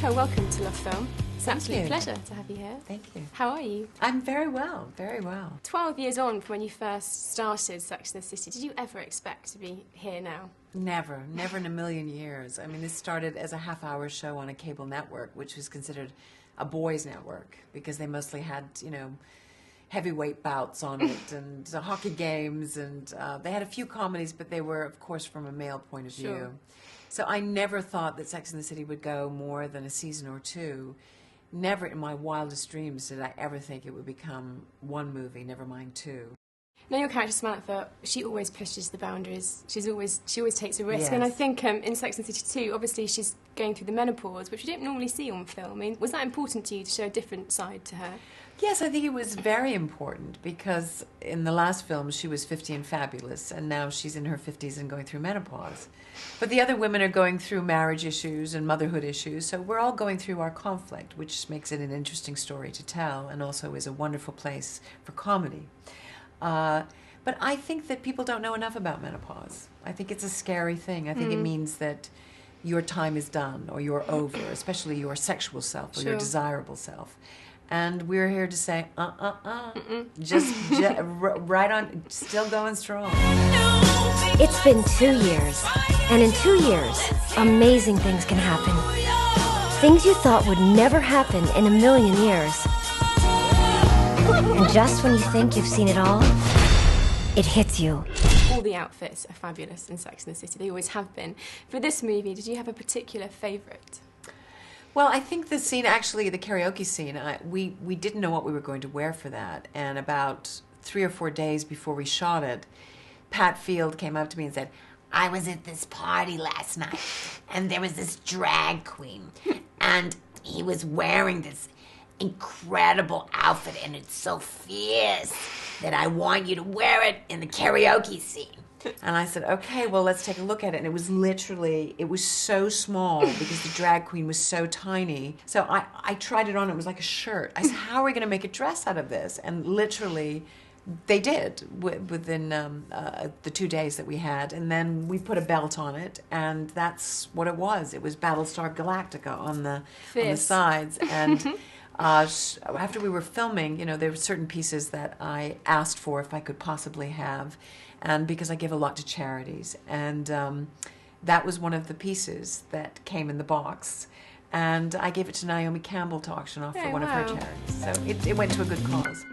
Samantha, welcome to Love Film. It's an absolute you. pleasure to have you here. Thank you. How are you? I'm very well, very well. 12 years on from when you first started Sex and the City, did you ever expect to be here now? Never, never in a million years. I mean, this started as a half-hour show on a cable network, which was considered a boys' network because they mostly had, you know, heavyweight bouts on it and hockey games, and they had a few comedies, but they were, of course, from a male point of view. Sure. So I never thought that Sex and the City would go more than a season or two. Never in my wildest dreams did I ever think it would become one movie, never mind two. Now your character Samantha, she always pushes the boundaries. She always takes a risk, Yes. and I think in Sex and the City 2, obviously she's going through the menopause, which we don't normally see on film. I mean, was that important to you to show a different side to her? Yes, I think it was very important because in the last film she was 50 and fabulous, and now she's in her 50s and going through menopause. But the other women are going through marriage issues and motherhood issues, so we're all going through our conflict, which makes it an interesting story to tell and also is a wonderful place for comedy. But I think that people don't know enough about menopause. I think it's a scary thing. I think it means that your time is done or you're over, especially your sexual self or your desirable self. And we're here to say, just right on, still going strong. It's been 2 years, and in 2 years, amazing things can happen. Things you thought would never happen in a million years. And just when you think you've seen it all, it hits you. All the outfits are fabulous in Sex and the City. They always have been. For this movie, did you have a particular favourite? Well, I think the scene, actually, the karaoke scene, we didn't know what we were going to wear for that. And about 3 or 4 days before we shot it, Pat Field came up to me and said, I was at this party last night, and there was this drag queen, and he was wearing this incredible outfit, and it's so fierce that I want you to wear it in the karaoke scene. And I said, okay, well, let's take a look at it. And it was literally, it was so small because the drag queen was so tiny. So I tried it on. It was like a shirt. I said, how are we going to make a dress out of this? And literally, they did within the 2 days that we had. And then we put a belt on it, and that's what it was. It was Battlestar Galactica on the sides. And after we were filming, you know, there were certain pieces that I asked for if I could possibly have, and because I give a lot to charities, and that was one of the pieces that came in the box, and I gave it to Naomi Campbell to auction off for one of her charities. So it went to a good cause.